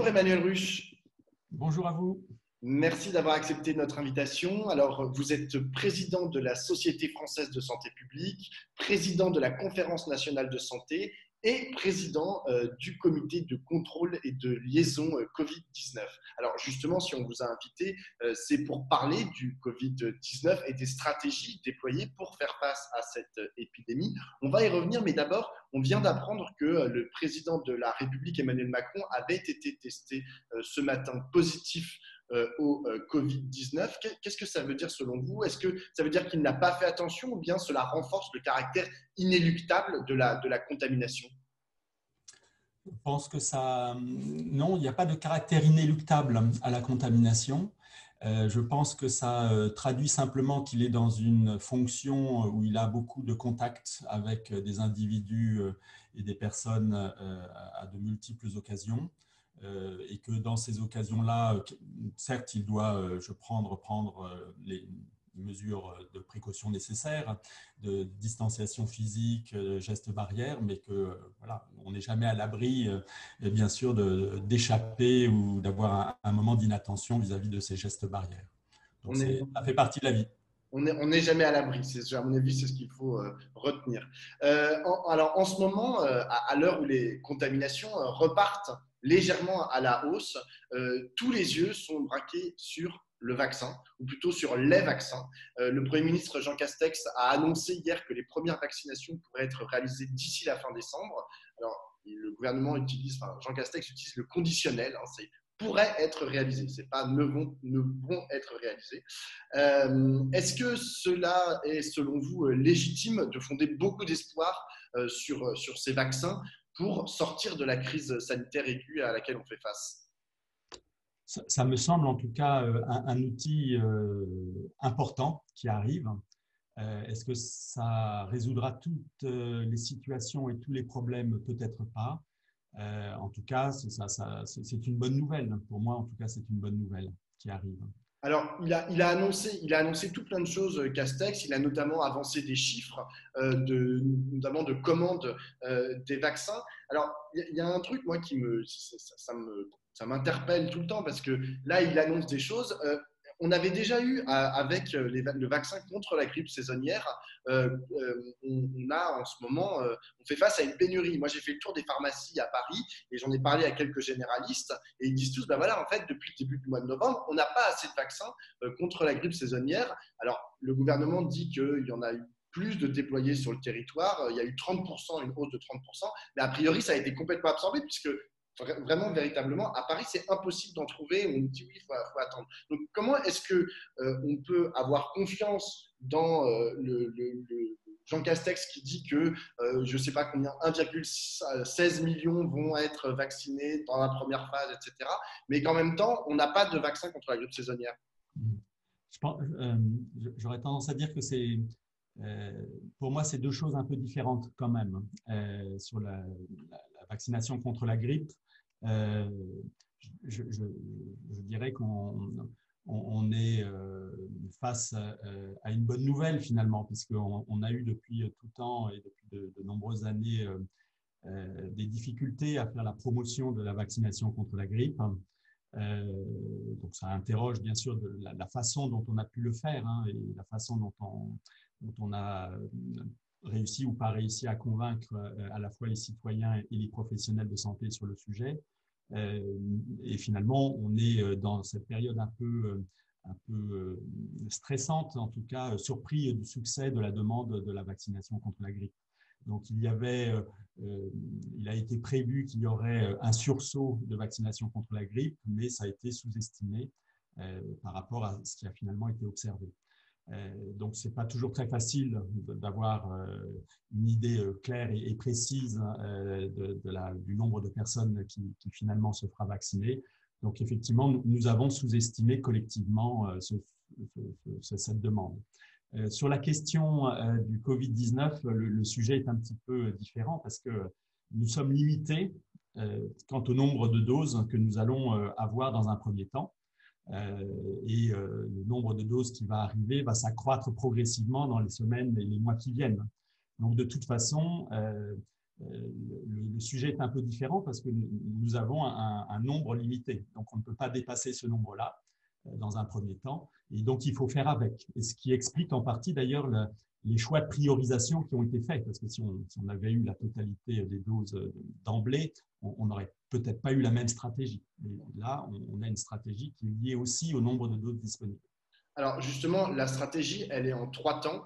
Bonjour Emmanuel Ruche, Bonjour à vous. merci d'avoir accepté notre invitation. Alors, vous êtes président de la Société française de santé publique, président de la Conférence nationale de santé et président du comité de contrôle et de liaison Covid-19. Alors justement, si on vous a invité, c'est pour parler du Covid-19 et des stratégies déployées pour faire face à cette épidémie. On va y revenir, mais d'abord, on vient d'apprendre que le président de la République, Emmanuel Macron, avait été testé ce matin positif au Covid-19. Qu'est-ce que ça veut dire selon vous? Est-ce que ça veut dire qu'il n'a pas fait attention ou bien cela renforce le caractère inéluctable de la contamination? Je pense que ça, non, il n'y a pas de caractère inéluctable à la contamination. Je pense que ça traduit simplement qu'il est dans une fonction où il a beaucoup de contacts avec des individus et des personnes à de multiples occasions. Et que dans ces occasions-là, certes, il doit prendre les mesures de précaution nécessaires, de distanciation physique, gestes barrières, mais que voilà, on n'est jamais à l'abri, bien sûr, d'échapper ou d'avoir un moment d'inattention vis-à-vis de ces gestes barrières. Donc, On est, ça fait partie de la vie. on n'est jamais à l'abri, à mon avis, c'est ce qu'il faut retenir. Alors, en ce moment, à l'heure où les contaminations repartent légèrement à la hausse, tous les yeux sont braqués sur le vaccin, ou plutôt sur les vaccins. Le Premier ministre Jean Castex a annoncé hier que les premières vaccinations pourraient être réalisées d'ici la fin décembre. Alors, le gouvernement utilise, enfin, Jean Castex utilise le conditionnel, hein, c'est pourraient être réalisés, c'est pas ne vont être réalisés. Est-ce que cela est, selon vous, légitime de fonder beaucoup d'espoir sur ces vaccins pour sortir de la crise sanitaire aiguë à laquelle on fait face? Ça me semble en tout cas un outil important qui arrive. Est-ce que ça résoudra toutes les situations et tous les problèmes? Peut-être pas. En tout cas, c'est une bonne nouvelle. Pour moi, en tout cas, c'est une bonne nouvelle qui arrive. Alors, il a annoncé tout plein de choses, Castex. Il a notamment avancé des chiffres, notamment de commandes des vaccins. Alors, il y a un truc, moi, ça m'interpelle tout le temps parce que là, il annonce des choses. On avait déjà eu avec le vaccin contre la grippe saisonnière, on a en ce moment, on fait face à une pénurie. Moi, j'ai fait le tour des pharmacies à Paris et j'en ai parlé à quelques généralistes et ils disent tous, ben voilà, en fait, depuis le début du mois de novembre, on n'a pas assez de vaccins contre la grippe saisonnière. Alors, le gouvernement dit qu'il y en a eu plus de déployés sur le territoire. Il y a eu 30%, une hausse de 30%, mais a priori, ça a été complètement absorbé puisque vraiment, véritablement, à Paris, c'est impossible d'en trouver. On dit oui, il faut attendre. Donc, comment est-ce que on peut avoir confiance dans le Jean Castex qui dit que je ne sais pas combien, 1,16 million vont être vaccinés dans la première phase, etc. Mais qu'en même temps, on n'a pas de vaccin contre la grippe saisonnière. J'aurais tendance à dire que pour moi, c'est deux choses un peu différentes quand même. Sur la vaccination contre la grippe, je dirais qu'on est face à une bonne nouvelle finalement, puisqu'on a eu depuis tout temps et depuis de nombreuses années des difficultés à faire la promotion de la vaccination contre la grippe. Donc ça interroge bien sûr la façon dont on a pu le faire, hein, et la façon dont on a réussi ou pas réussi à convaincre à la fois les citoyens et les professionnels de santé sur le sujet. Et finalement, on est dans cette période un peu stressante, en tout cas surpris du succès de la demande de la vaccination contre la grippe. Donc, il a été prévu qu'il y aurait un sursaut de vaccination contre la grippe, mais ça a été sous-estimé par rapport à ce qui a finalement été observé. Donc, ce n'est pas toujours très facile d'avoir une idée claire et précise du nombre de personnes qui finalement se fera vacciner. Donc, effectivement, nous avons sous-estimé collectivement cette demande. Sur la question du Covid-19, le sujet est un petit peu différent parce que nous sommes limités quant au nombre de doses que nous allons avoir dans un premier temps. Et le nombre de doses qui va arriver va s'accroître progressivement dans les semaines et les mois qui viennent. Donc, de toute façon, le sujet est un peu différent parce que nous avons un nombre limité. Donc, on ne peut pas dépasser ce nombre-là dans un premier temps. Et donc, il faut faire avec. Et ce qui explique en partie d'ailleurs les choix de priorisation qui ont été faits. Parce que si on avait eu la totalité des doses d'emblée, on n'aurait peut-être pas eu la même stratégie. Mais là, on a une stratégie qui est liée aussi au nombre de doses disponibles. Alors justement, la stratégie, elle est en 3 temps.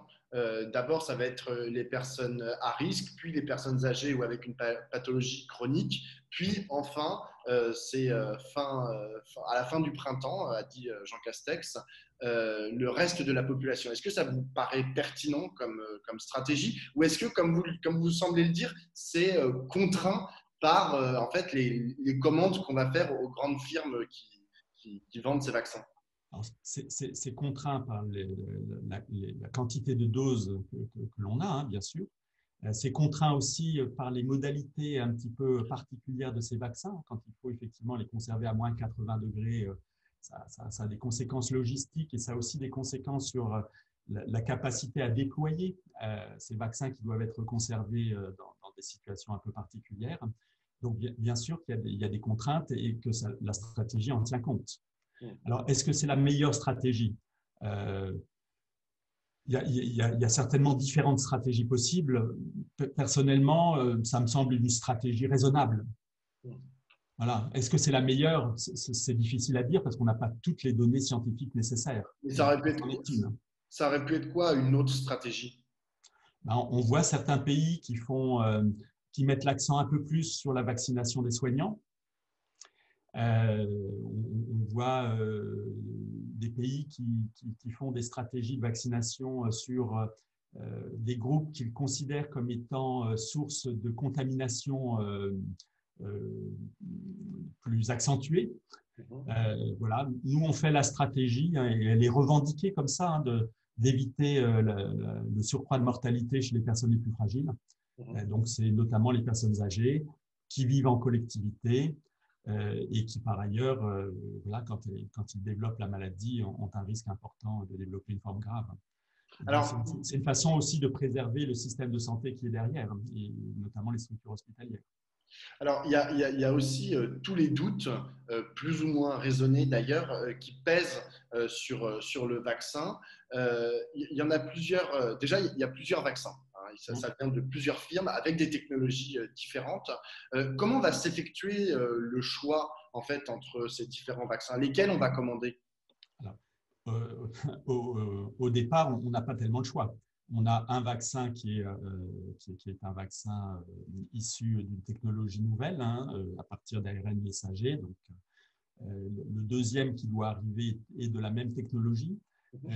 D'abord, ça va être les personnes à risque, puis les personnes âgées ou avec une pathologie chronique, puis enfin, c'est à la fin du printemps, a dit Jean Castex, le reste de la population. Est-ce que ça vous paraît pertinent comme stratégie, ou est-ce que, comme vous semblez le dire, c'est contraint par en fait les commandes qu'on va faire aux grandes firmes qui vendent ces vaccins? C'est contraint par la quantité de doses que l'on a, hein, bien sûr. C'est contraint aussi par les modalités un petit peu particulières de ces vaccins. Quand il faut effectivement les conserver à moins 80 degrés, ça a des conséquences logistiques et ça a aussi des conséquences sur la capacité à déployer ces vaccins qui doivent être conservés dans des situations un peu particulières. Donc, bien sûr qu'il y a des contraintes et que la stratégie en tient compte. Alors, est-ce que c'est la meilleure stratégie? Il y a certainement différentes stratégies possibles. Personnellement, ça me semble une stratégie raisonnable. Voilà. Est-ce que c'est la meilleure? C'est difficile à dire parce qu'on n'a pas toutes les données scientifiques nécessaires. Mais ça aurait pu être quoi une autre stratégie? Ben, on voit certains pays qui mettent l'accent un peu plus sur la vaccination des soignants. On voit des pays qui font des stratégies de vaccination sur des groupes qu'ils considèrent comme étant source de contamination plus accentuée. Voilà. Nous, on fait la stratégie, hein, et elle est revendiquée comme ça, hein, d'éviter le surcroît de mortalité chez les personnes les plus fragiles. Donc, c'est notamment les personnes âgées qui vivent en collectivité, et qui, par ailleurs, voilà, quand ils développent la maladie, ont un risque important de développer une forme grave. C'est une façon aussi de préserver le système de santé qui est derrière, et notamment les structures hospitalières. Alors, il y a aussi tous les doutes, plus ou moins raisonnés d'ailleurs, qui pèsent sur le vaccin. Il y en a plusieurs. Déjà, il y a plusieurs vaccins. Ça vient de plusieurs firmes avec des technologies différentes. Comment va s'effectuer le choix en fait entre ces différents vaccins? Lesquels on va commander? Alors, au départ, on n'a pas tellement de choix. On a un vaccin qui est un vaccin issu d'une technologie nouvelle, hein, à partir d'ARN messager. Donc, le deuxième qui doit arriver est de la même technologie.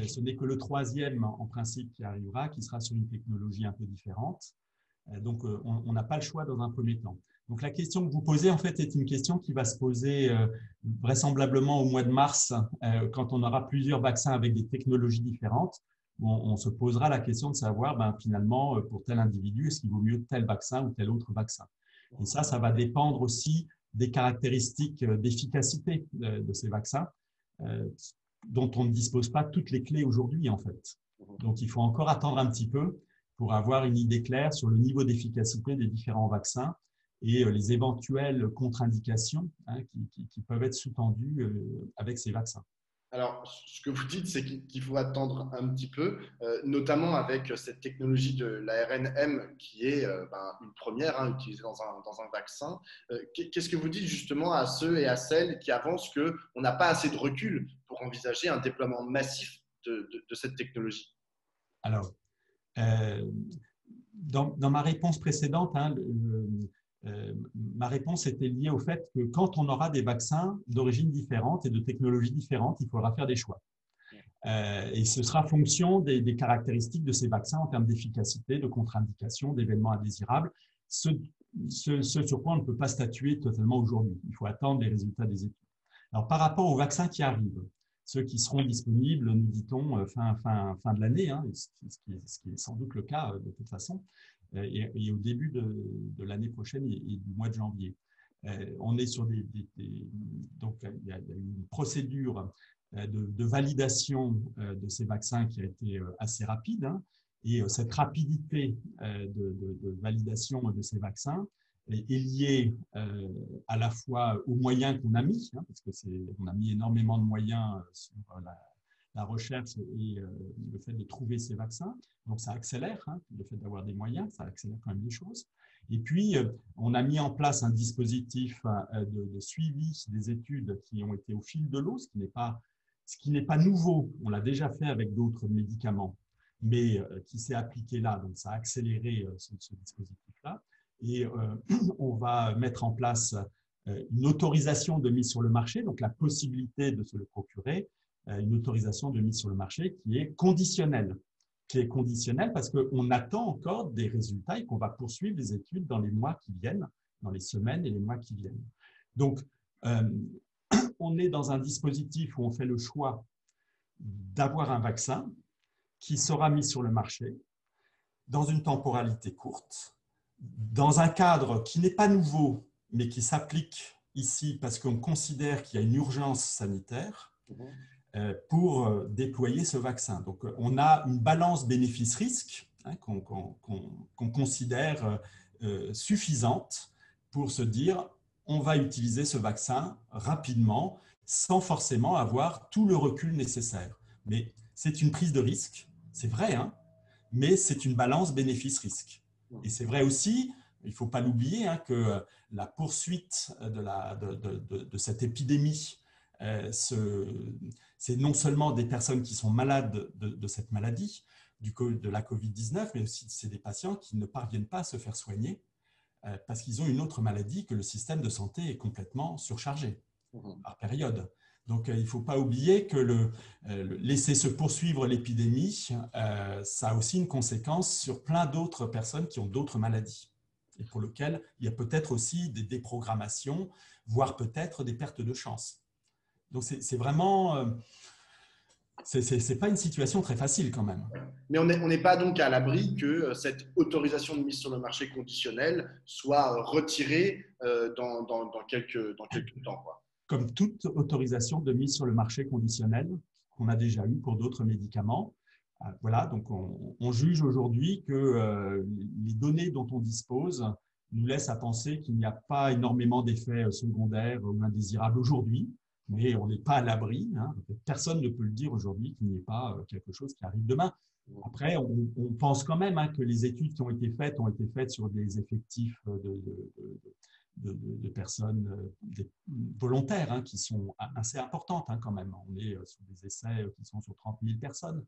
Ce n'est que le troisième, en principe, qui arrivera, qui sera sur une technologie un peu différente. Donc, on n'a pas le choix dans un premier temps. Donc, la question que vous posez, en fait, est une question qui va se poser vraisemblablement au mois de mars, quand on aura plusieurs vaccins avec des technologies différentes. On se posera la question de savoir, finalement, pour tel individu, est-ce qu'il vaut mieux tel vaccin ou tel autre vaccin? Et ça va dépendre aussi des caractéristiques d'efficacité de ces vaccins, dont on ne dispose pas toutes les clés aujourd'hui, en fait. Donc, il faut encore attendre un petit peu pour avoir une idée claire sur le niveau d'efficacité des différents vaccins et les éventuelles contre-indications, hein, qui peuvent être sous-tendues avec ces vaccins. Alors, ce que vous dites, c'est qu'il faut attendre un petit peu, notamment avec cette technologie de l'ARNM qui est une première, hein, utilisée dans un vaccin. Qu'est-ce que vous dites justement à ceux et à celles qui avancent qu'on n'a pas assez de recul pour envisager un déploiement massif de cette technologie? Alors, dans ma réponse précédente, hein, ma réponse était liée au fait que quand on aura des vaccins d'origine différente et de technologies différentes, il faudra faire des choix. Et ce sera fonction des caractéristiques de ces vaccins en termes d'efficacité, de contre-indication, d'événements indésirables, ce sur quoi on ne peut pas statuer totalement aujourd'hui. Il faut attendre les résultats des études. Alors, par rapport aux vaccins qui arrivent, ceux qui seront disponibles, nous dit-on, fin de l'année, hein, ce qui est sans doute le cas de toute façon, et au début de l'année prochaine et du mois de janvier. On est sur donc il y a une procédure de validation de ces vaccins qui a été assez rapide, hein, Et cette rapidité de validation de ces vaccins est liée à la fois aux moyens qu'on a mis, hein, parce qu'on a mis énormément de moyens sur la recherche et le fait de trouver ces vaccins. Donc, ça accélère, hein, le fait d'avoir des moyens, ça accélère quand même les choses. Et puis, on a mis en place un dispositif de suivi des études qui ont été au fil de l'eau, ce qui n'est pas nouveau. On l'a déjà fait avec d'autres médicaments, mais qui s'est appliqué là. Donc, ça a accéléré ce dispositif-là. Et on va mettre en place une autorisation de mise sur le marché, donc la possibilité de se le procurer, une autorisation de mise sur le marché qui est conditionnelle parce qu'on attend encore des résultats et qu'on va poursuivre les études dans les mois qui viennent, dans les semaines et les mois qui viennent. Donc, on est dans un dispositif où on fait le choix d'avoir un vaccin qui sera mis sur le marché dans une temporalité courte, dans un cadre qui n'est pas nouveau, mais qui s'applique ici parce qu'on considère qu'il y a une urgence sanitaire pour déployer ce vaccin. Donc, on a une balance bénéfice-risque hein, qu'on considère suffisante pour se dire on va utiliser ce vaccin rapidement sans forcément avoir tout le recul nécessaire. Mais c'est une prise de risque, c'est vrai, hein, mais c'est une balance bénéfice-risque. Et c'est vrai aussi, il ne faut pas l'oublier, hein, que la poursuite de cette épidémie, c'est non seulement des personnes qui sont malades de cette maladie, de la Covid-19, mais aussi c'est des patients qui ne parviennent pas à se faire soigner parce qu'ils ont une autre maladie que le système de santé est complètement surchargé par période. Donc, il ne faut pas oublier que laisser se poursuivre l'épidémie, ça a aussi une conséquence sur plein d'autres personnes qui ont d'autres maladies et pour lesquelles il y a peut-être aussi des déprogrammations, voire peut-être des pertes de chance. Donc, c'est vraiment… c'est pas une situation très facile quand même. Mais on n'est pas donc à l'abri que cette autorisation de mise sur le marché conditionnelle soit retirée dans quelques temps, quoi. Comme toute autorisation de mise sur le marché conditionnelle qu'on a déjà eu pour d'autres médicaments. Voilà, donc on juge aujourd'hui que les données dont on dispose nous laissent à penser qu'il n'y a pas énormément d'effets secondaires ou indésirables aujourd'hui, mais on n'est pas à l'abri. Hein. Personne ne peut le dire aujourd'hui qu'il n'y ait pas quelque chose qui arrive demain. Après, on pense quand même hein, que les études qui ont été faites sur des effectifs de personnes volontaires hein, qui sont assez importantes hein, quand même. On est sur des essais qui sont sur 30 000 personnes,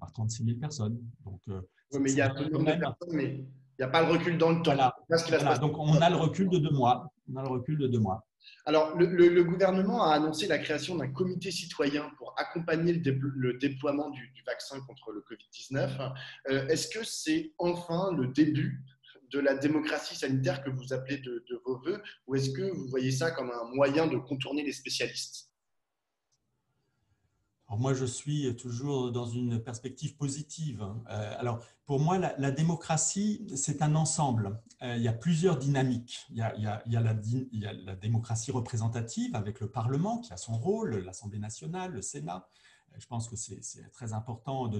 par 36 000 persones. Donc, oui, mais il y a peu de personnes, mais il n'y a pas le recul dans le temps. Voilà. Donc, on a le recul de 2 mois. Alors, le gouvernement a annoncé la création d'un comité citoyen pour accompagner le déploiement du vaccin contre le Covid-19. Est-ce que c'est enfin le début de la démocratie sanitaire que vous appelez de vos voeux, ou est-ce que vous voyez ça comme un moyen de contourner les spécialistes ? Alors moi, je suis toujours dans une perspective positive. Alors, pour moi, la démocratie, c'est un ensemble. Il y a plusieurs dynamiques. Il y a la démocratie représentative avec le Parlement qui a son rôle, l'Assemblée nationale, le Sénat. Je pense que c'est très important,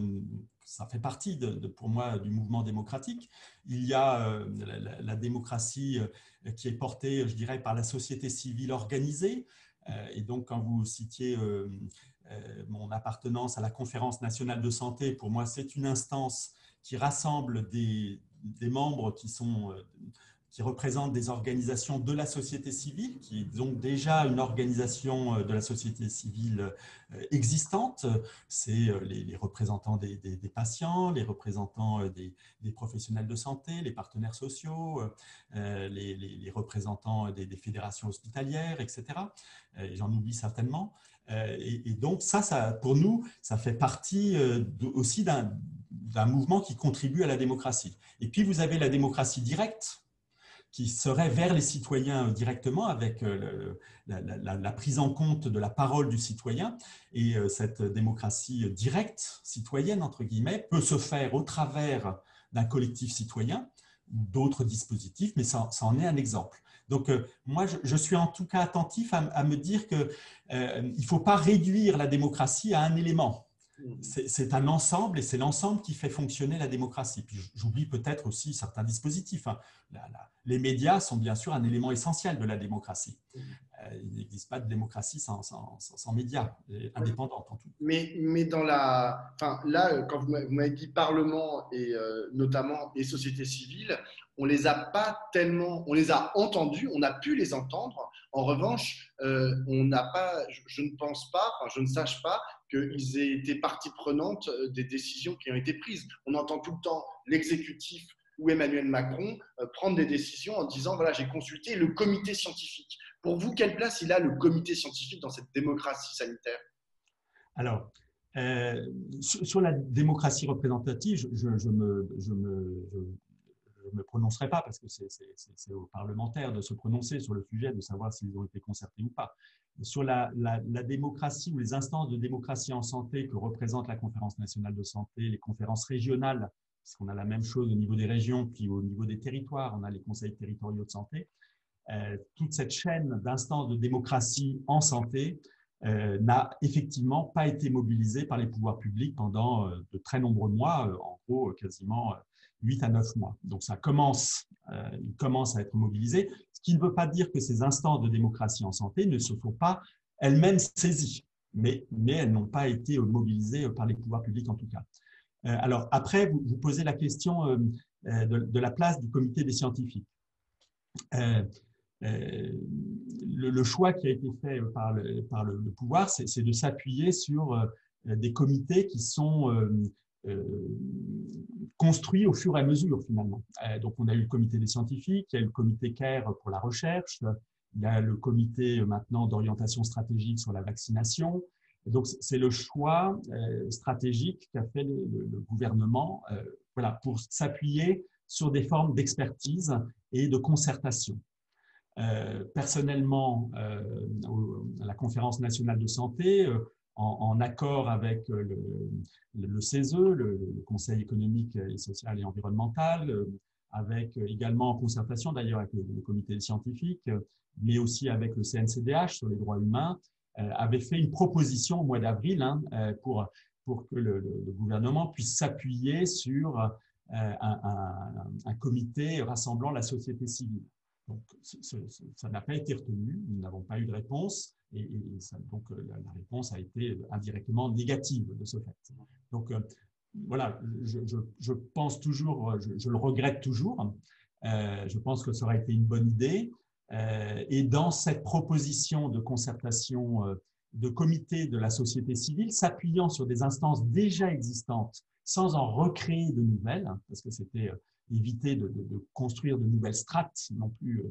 ça fait partie pour moi du mouvement démocratique. Il y a la démocratie qui est portée, je dirais, par la société civile organisée. Et donc, quand vous citiez mon appartenance à la Conférence nationale de santé, pour moi, c'est une instance qui rassemble des membres qui représentent des organisations de la société civile, qui ont déjà une organisation de la société civile existante. C'est les représentants des patients, les représentants des professionnels de santé, les partenaires sociaux, les représentants des fédérations hospitalières, etc. J'en oublie certainement. Et donc, ça, pour nous, ça fait partie aussi d'un mouvement qui contribue à la démocratie. Et puis, vous avez la démocratie directe, qui serait vers les citoyens directement avec la prise en compte de la parole du citoyen. Et cette démocratie directe, citoyenne, entre guillemets, peut se faire au travers d'un collectif citoyen ou d'autres dispositifs, mais ça en est un exemple. Donc, moi, je suis en tout cas attentif à me dire qu'il ne faut pas réduire la démocratie à un élément. C'est un ensemble et c'est l'ensemble qui fait fonctionner la démocratie. Puis j'oublie peut-être aussi certains dispositifs. Hein. Les médias sont bien sûr un élément essentiel de la démocratie. Il n'existe pas de démocratie sans médias indépendants en tout. Mais dans la, enfin, là, quand vous m'avez dit Parlement et notamment et société civile, on les a pas tellement, on les a entendus, on a pu les entendre. En revanche, on n'a pas, je ne pense pas, enfin, je ne sache pas qu'ils aient été partie prenante des décisions qui ont été prises. On entend tout le temps l'exécutif ou Emmanuel Macron prendre des décisions en disant voilà, j'ai consulté le comité scientifique. Pour vous, quelle place il a le comité scientifique dans cette démocratie sanitaire? Alors, sur la démocratie représentative, je me prononcerai pas parce que c'est aux parlementaires de se prononcer sur le sujet, de savoir s'ils ont été concertés ou pas. Sur la démocratie ou les instances de démocratie en santé que représente la Conférence nationale de santé, les conférences régionales, parce qu'on a la même chose au niveau des régions, puis au niveau des territoires, on a les conseils territoriaux de santé. Toute cette chaîne d'instances de démocratie en santé n'a effectivement pas été mobilisée par les pouvoirs publics pendant de très nombreux mois, en gros quasiment 8 à 9 mois. Donc ça commence à être mobilisé, ce qui ne veut pas dire que ces instances de démocratie en santé ne se sont pas elles-mêmes saisies, mais elles n'ont pas été mobilisées par les pouvoirs publics en tout cas. Alors après, vous posez la question de la place du comité des scientifiques. Le choix qui a été fait par le pouvoir, c'est de s'appuyer sur des comités qui sont construits au fur et à mesure finalement. Donc on a eu le comité des scientifiques, il y a eu le comité CARE pour la recherche, il y a le comité maintenant d'orientation stratégique sur la vaccination. Donc c'est le choix stratégique qu'a fait le gouvernement voilà, pour s'appuyer sur des formes d'expertise et de concertation. Personnellement, à la Conférence nationale de santé, en accord avec le CESE, le Conseil économique et social et environnemental, avec également en concertation d'ailleurs avec le comité des scientifiques, mais aussi avec le CNCDH sur les droits humains, avait fait une proposition au mois d'avril pour que le gouvernement puisse s'appuyer sur un comité rassemblant la société civile. Donc, ça n'a pas été retenu, nous n'avons pas eu de réponse, et donc la réponse a été indirectement négative de ce fait. Donc, voilà, je pense toujours, je le regrette toujours, je pense que ça aurait été une bonne idée, et dans cette proposition de concertation de comité de la société civile, s'appuyant sur des instances déjà existantes, sans en recréer de nouvelles, parce que c'était éviter de construire de nouvelles strates, non plus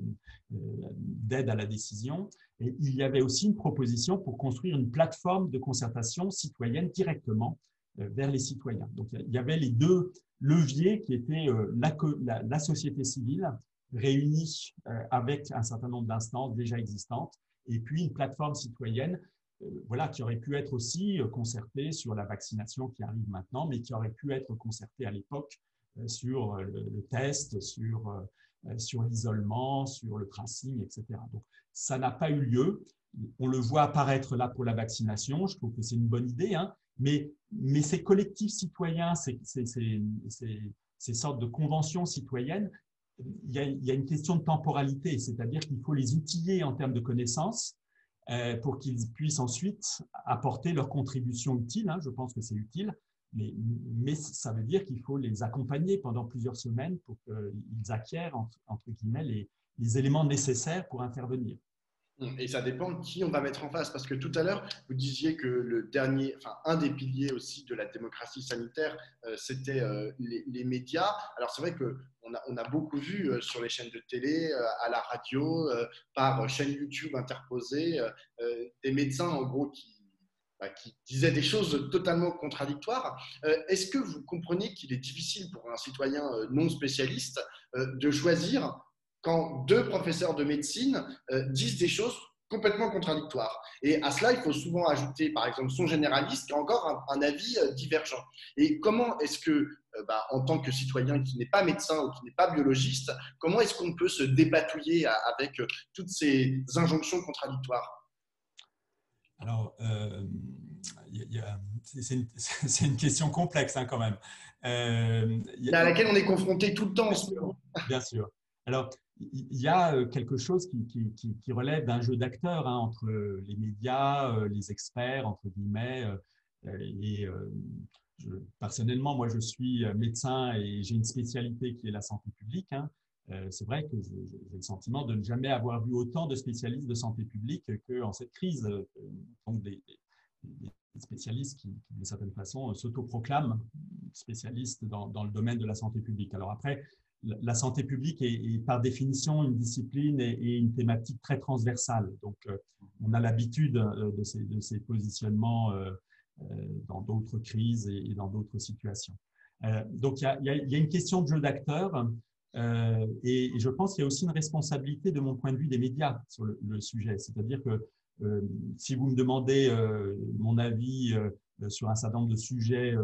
d'aide à la décision. Et il y avait aussi une proposition pour construire une plateforme de concertation citoyenne directement vers les citoyens. Donc, il y avait les deux leviers qui étaient la société civile réunie avec un certain nombre d'instances déjà existantes et puis une plateforme citoyenne voilà, qui aurait pu être aussi concertée sur la vaccination qui arrive maintenant, mais qui aurait pu être concertée à l'époque sur le test, sur l'isolement, sur le tracing, etc. Donc, ça n'a pas eu lieu. On le voit apparaître là pour la vaccination. Je trouve que c'est une bonne idée, hein, mais ces collectifs citoyens, ces sortes de conventions citoyennes, il y a une question de temporalité, c'est-à-dire qu'il faut les outiller en termes de connaissances pour qu'ils puissent ensuite apporter leur contribution utile. Hein, je pense que c'est utile. Mais ça veut dire qu'il faut les accompagner pendant plusieurs semaines pour qu'ils acquièrent, entre guillemets, les éléments nécessaires pour intervenir. Et ça dépend de qui on va mettre en face. Parce que tout à l'heure, vous disiez que un des piliers aussi de la démocratie sanitaire, c'était les médias. Alors c'est vrai qu'on a beaucoup vu sur les chaînes de télé, à la radio, par chaîne YouTube interposée, des médecins en gros qui disaient des choses totalement contradictoires. Est-ce que vous comprenez qu'il est difficile pour un citoyen non spécialiste de choisir quand deux professeurs de médecine disent des choses complètement contradictoires? Et à cela, il faut souvent ajouter, par exemple, son généraliste qui a encore un avis divergent. Et comment est-ce que, en tant que citoyen qui n'est pas médecin ou qui n'est pas biologiste, comment est-ce qu'on peut se dépatouiller avec toutes ces injonctions contradictoires? Alors, c'est une question complexe hein, quand même. À laquelle on est confronté tout le temps en ce moment. Bien sûr. Alors, il y a quelque chose qui relève d'un jeu d'acteurs hein, entre les médias, les experts, entre guillemets. Et personnellement, moi, je suis médecin et j'ai une spécialité qui est la santé publique. Hein. C'est vrai que j'ai le sentiment de ne jamais avoir vu autant de spécialistes de santé publique qu'en cette crise. Donc, des spécialistes qui, d'une certaine façon, s'autoproclament spécialistes dans le domaine de la santé publique. Alors après, la santé publique est par définition une discipline et une thématique très transversale. Donc, on a l'habitude de ces positionnements dans d'autres crises et dans d'autres situations. Donc, il y a une question de jeu d'acteurs et je pense qu'il y a aussi une responsabilité de mon point de vue des médias sur le sujet. C'est-à-dire que si vous me demandez mon avis sur un certain nombre de sujets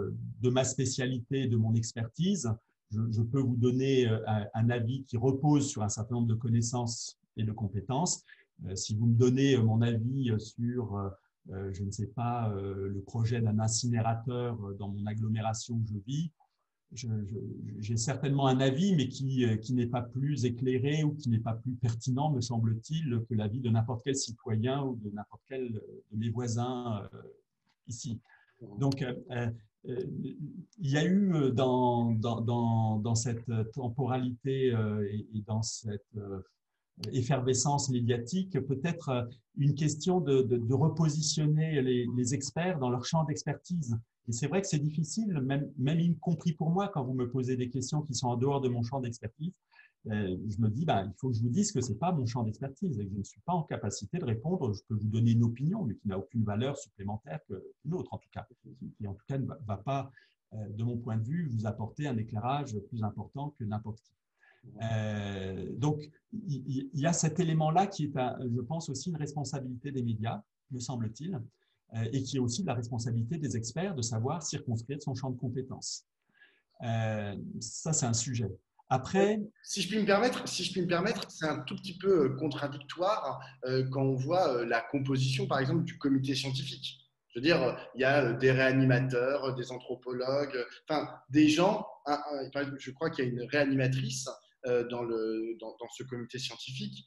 de ma spécialité, de mon expertise, je peux vous donner un avis qui repose sur un certain nombre de connaissances et de compétences. Si vous me donnez mon avis sur, je ne sais pas, le projet d'un incinérateur dans mon agglomération où je vis, j'ai certainement un avis, mais qui n'est pas plus éclairé ou qui n'est pas plus pertinent, me semble-t-il, que l'avis de n'importe quel citoyen ou de n'importe quel de mes voisins ici. Donc, il y a eu dans cette temporalité et dans cette effervescence médiatique peut-être une question de repositionner les experts dans leur champ d'expertise. Et c'est vrai que c'est difficile, même y compris pour moi, quand vous me posez des questions qui sont en dehors de mon champ d'expertise. Je me dis, il faut que je vous dise que ce n'est pas mon champ d'expertise et que je ne suis pas en capacité de répondre. Je peux vous donner une opinion, mais qui n'a aucune valeur supplémentaire qu'une autre, en tout cas, qui en tout cas ne va pas, de mon point de vue, vous apporter un éclairage plus important que n'importe qui. Donc, il y a cet élément-là qui est, je pense, aussi une responsabilité des médias, me semble-t-il, et qui est aussi la responsabilité des experts de savoir circonscrire son champ de compétences. Ça, c'est un sujet. Après, si je puis me permettre, c'est un tout petit peu contradictoire quand on voit la composition, par exemple, du comité scientifique. Je veux dire, il y a des réanimateurs, des anthropologues, enfin des gens. Je crois qu'il y a une réanimatrice dans ce comité scientifique.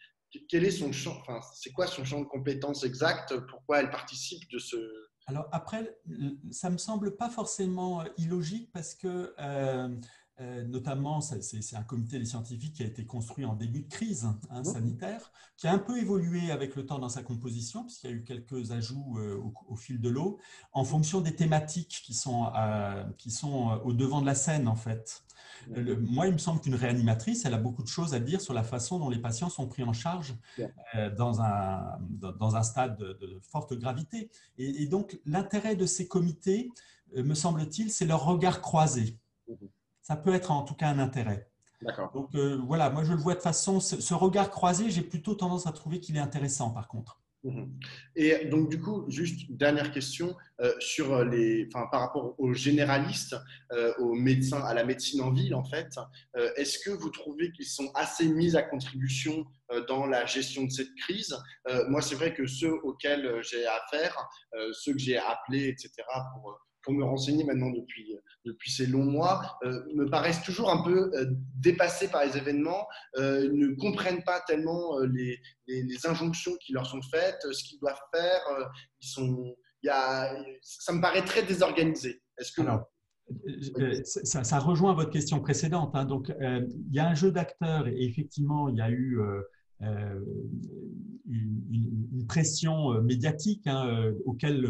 Quel est son champ, enfin, c'est quoi son champ de compétences exact? Pourquoi elle participe de ce… Alors après, ça me semble pas forcément illogique parce que notamment, c'est un comité des scientifiques qui a été construit en début de crise sanitaire, qui a un peu évolué avec le temps dans sa composition, puisqu'il y a eu quelques ajouts au fil de l'eau, en fonction des thématiques qui sont au devant de la scène, en fait. Moi, il me semble qu'une réanimatrice, elle a beaucoup de choses à dire sur la façon dont les patients sont pris en charge dans un stade de forte gravité. Et donc, l'intérêt de ces comités, me semble-t-il, c'est leur regard croisé. Ça peut être en tout cas un intérêt. Donc voilà, moi je le vois de façon, ce regard croisé, j'ai plutôt tendance à trouver qu'il est intéressant par contre. Et donc du coup, juste dernière question par rapport aux généralistes, aux médecins, à la médecine en ville en fait, est-ce que vous trouvez qu'ils sont assez mis à contribution dans la gestion de cette crise? Moi, c'est vrai que ceux auxquels j'ai affaire, ceux que j'ai appelés, etc., pour me renseigner maintenant depuis ces longs mois, me paraissent toujours un peu dépassés par les événements, ne comprennent pas tellement les injonctions qui leur sont faites, ce qu'ils doivent faire. Ça me paraît très désorganisé. Est-ce que… Alors, ça rejoint votre question précédente. Hein. Donc, il y a un jeu d'acteurs et effectivement, il y a eu une pression médiatique auquel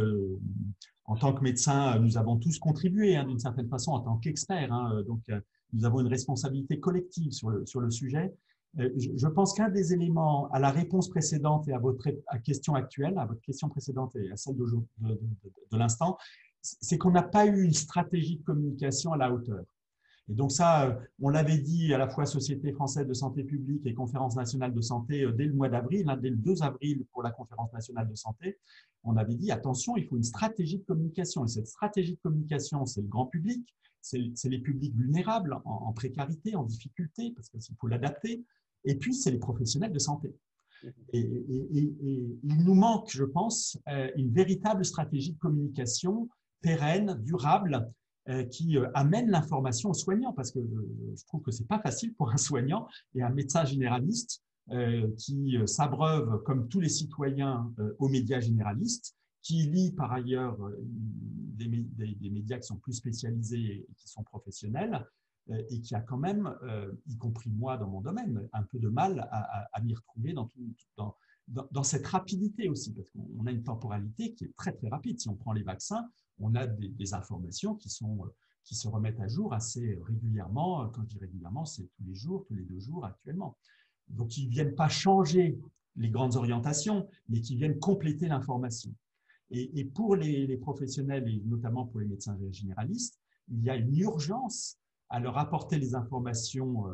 en tant que médecin, nous avons tous contribué d'une certaine façon en tant qu'experts. Donc, nous avons une responsabilité collective sur le sujet. Je pense qu'un des éléments à la réponse précédente et à votre question actuelle, à votre question précédente et à celle de l'instant, c'est qu'on n'a pas eu une stratégie de communication à la hauteur. Et donc ça, on l'avait dit à la fois Société française de santé publique et Conférence nationale de santé dès le mois d'avril, dès le 2 avril pour la Conférence nationale de santé, on avait dit attention, il faut une stratégie de communication. Et cette stratégie de communication, c'est le grand public, c'est les publics vulnérables, en précarité, en difficulté, parce qu'il faut l'adapter, et puis c'est les professionnels de santé. Et il nous manque, je pense, une véritable stratégie de communication pérenne, durable, qui amène l'information aux soignants, parce que je trouve que ce n'est pas facile pour un soignant et un médecin généraliste qui s'abreuve, comme tous les citoyens, aux médias généralistes, qui lit par ailleurs des médias qui sont plus spécialisés et qui sont professionnels, et qui a quand même, y compris moi dans mon domaine, un peu de mal à m'y retrouver dans cette rapidité aussi, parce qu'on a une temporalité qui est très très rapide. Si on prend les vaccins, on a des informations qui se remettent à jour assez régulièrement. Quand je dis régulièrement, c'est tous les jours, tous les 2 jours actuellement. Donc, ils ne viennent pas changer les grandes orientations, mais qui viennent compléter l'information. Et pour les professionnels, et notamment pour les médecins généralistes, il y a une urgence à leur apporter les informations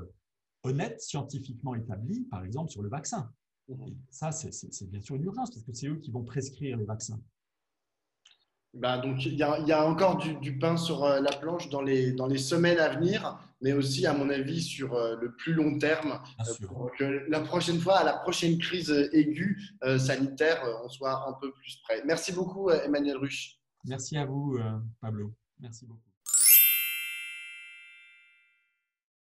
honnêtes, scientifiquement établies, par exemple sur le vaccin. Et ça, c'est bien sûr une urgence, parce que c'est eux qui vont prescrire les vaccins. Donc, il y a encore du pain sur la planche dans les semaines à venir, mais aussi, à mon avis, sur le plus long terme, Bien sûr. pour que la prochaine fois, à la prochaine crise aiguë sanitaire, on soit un peu plus près. Merci beaucoup, Emmanuel Ruch. Merci à vous, Pablo. Merci beaucoup.